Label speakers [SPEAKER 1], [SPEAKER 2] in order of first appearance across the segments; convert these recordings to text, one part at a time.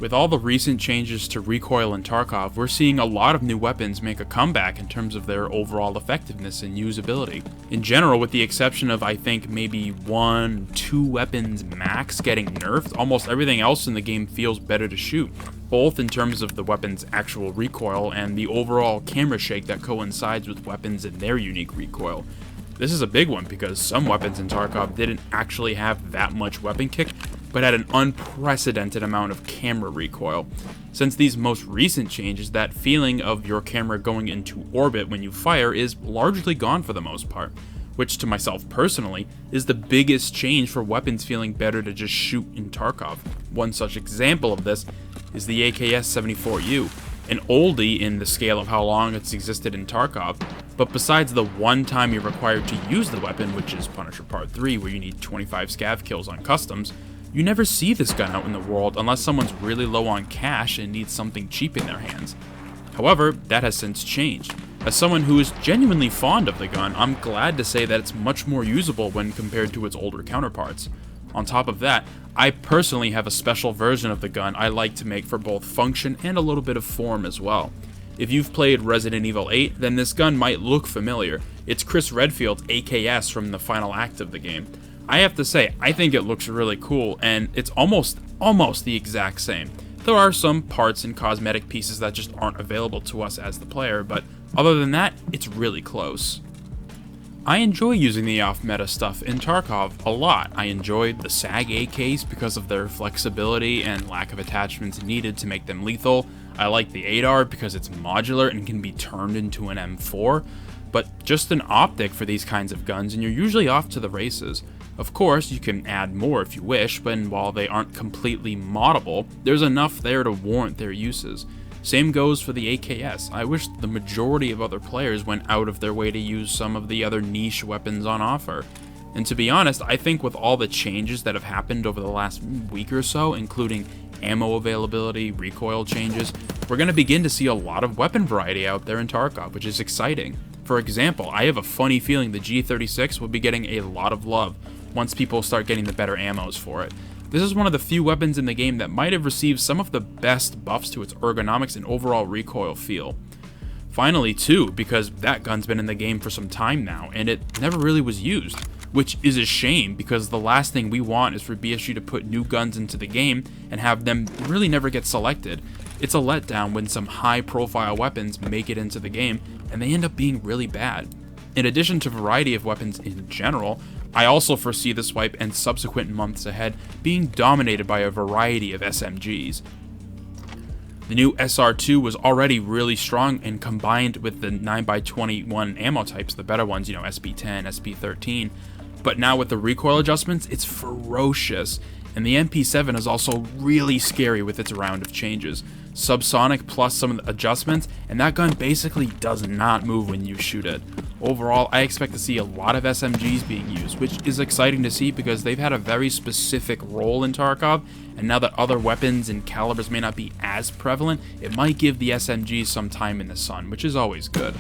[SPEAKER 1] With all the recent changes to recoil in Tarkov, we're seeing a lot of new weapons make a comeback in terms of their overall effectiveness and usability. In general, with the exception of I think maybe 1-2 weapons max getting nerfed, almost everything else in the game feels better to shoot, both in terms of the weapon's actual recoil and the overall camera shake that coincides with weapons and their unique recoil. This is a big one because some weapons in Tarkov didn't actually have that much weapon kick, but had an unprecedented amount of camera recoil. Since these most recent changes, that feeling of your camera going into orbit when you fire is largely gone for the most part, which to myself personally is the biggest change for weapons feeling better to just shoot in Tarkov. One such example of this is the AKS-74U, an oldie in the scale of how long it's existed in Tarkov, but besides the one time you're required to use the weapon, which is Punisher Part 3 where you need 25 scav kills on customs, you never see this gun out in the world unless someone's really low on cash and needs something cheap in their hands. However, that has since changed. As someone who is genuinely fond of the gun, I'm glad to say that it's much more usable when compared to its older counterparts. On top of that, I personally have a special version of the gun I like to make for both function and a little bit of form as well. If you've played Resident Evil 8, then this gun might look familiar. It's Chris Redfield's AKS from the final act of the game. I have to say, I think it looks really cool, and it's almost the exact same. There are some parts and cosmetic pieces that just aren't available to us as the player, but other than that, it's really close. I enjoy using the off-meta stuff in Tarkov a lot. I enjoy the SAG AKs because of their flexibility and lack of attachments needed to make them lethal. I like the ADAR because it's modular and can be turned into an M4, but just an optic for these kinds of guns and you're usually off to the races. Of course, you can add more if you wish, but while they aren't completely moddable, there's enough there to warrant their uses. Same goes for the AKS. I wish the majority of other players went out of their way to use some of the other niche weapons on offer. And to be honest, I think with all the changes that have happened over the last week or so, including ammo availability, recoil changes, we're going to begin to see a lot of weapon variety out there in Tarkov, which is exciting. For example, I have a funny feeling the G36 will be getting a lot of love once people start getting the better ammos for it. This is one of the few weapons in the game that might have received some of the best buffs to its ergonomics and overall recoil feel. Finally, too, because that gun's been in the game for some time now, and it never really was used, which is a shame because the last thing we want is for BSG to put new guns into the game and have them really never get selected. It's a letdown when some high-profile weapons make it into the game and they end up being really bad. In addition to variety of weapons in general, I also foresee this wipe and subsequent months ahead being dominated by a variety of SMGs. The new SR2 was already really strong and combined with the 9x21 ammo types, the better ones, SP10, SP13, but now with the recoil adjustments, it's ferocious, and the MP7 is also really scary with its round of changes. Subsonic plus some of the adjustments, and that gun basically does not move when you shoot it. Overall, I expect to see a lot of SMGs being used, which is exciting to see because they've had a very specific role in Tarkov, and now that other weapons and calibers may not be as prevalent, it might give the SMGs some time in the sun, which is always good.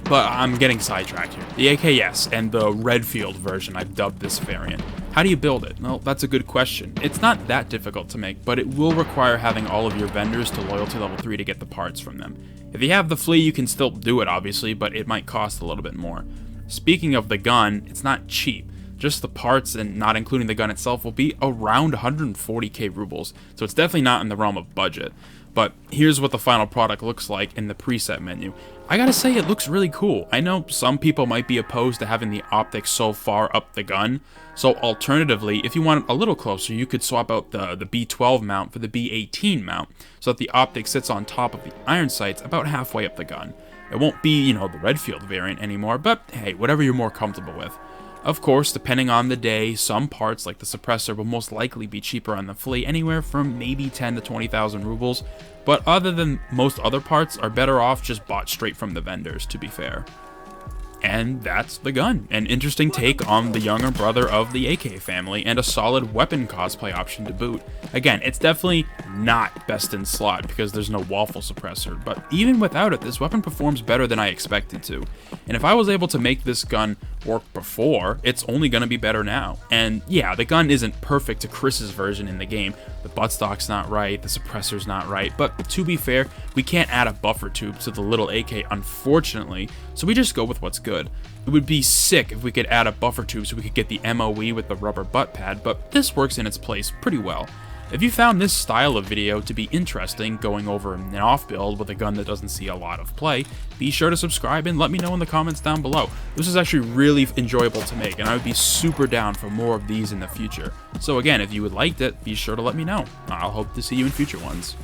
[SPEAKER 1] But I'm getting sidetracked here. The AKS and the Redfield version, I've dubbed this variant. How do you build it? Well, that's a good question. It's not that difficult to make, but it will require having all of your vendors to loyalty level 3 to get the parts from them. If you have the flea, you can still do it obviously, but it might cost a little bit more. Speaking of the gun, it's not cheap. Just the parts and not including the gun itself will be around 140k rubles, so it's definitely not in the realm of budget. But here's what the final product looks like in the preset menu. I gotta say, it looks really cool. I know some people might be opposed to having the optics so far up the gun, so alternatively, if you want it a little closer, you could swap out the B12 mount for the B18 mount, so that the optic sits on top of the iron sights about halfway up the gun. It won't be, the Redfield variant anymore, but hey, whatever you're more comfortable with. Of course, depending on the day, some parts like the suppressor will most likely be cheaper on the flea, anywhere from maybe 10 to 20,000 rubles, but other than most other parts are better off just bought straight from the vendors, to be fair. And that's the gun. An interesting take on the younger brother of the AK family, and a solid weapon cosplay option to boot. Again, it's definitely not best in slot because there's no waffle suppressor, but even without it, this weapon performs better than I expected to. And if I was able to make this gun work before, it's only going to be better now. And yeah, the gun isn't perfect to Chris's version in the game, the buttstock's not right, the suppressor's not right, but to be fair, we can't add a buffer tube to the little AK, unfortunately, so we just go with what's good. It would be sick if we could add a buffer tube so we could get the MOE with the rubber butt pad, but this works in its place pretty well. If you found this style of video to be interesting, going over an off build with a gun that doesn't see a lot of play, be sure to subscribe and let me know in the comments down below. This is actually really enjoyable to make, and I would be super down for more of these in the future. So again, if you would liked it, be sure to let me know. I'll hope to see you in future ones.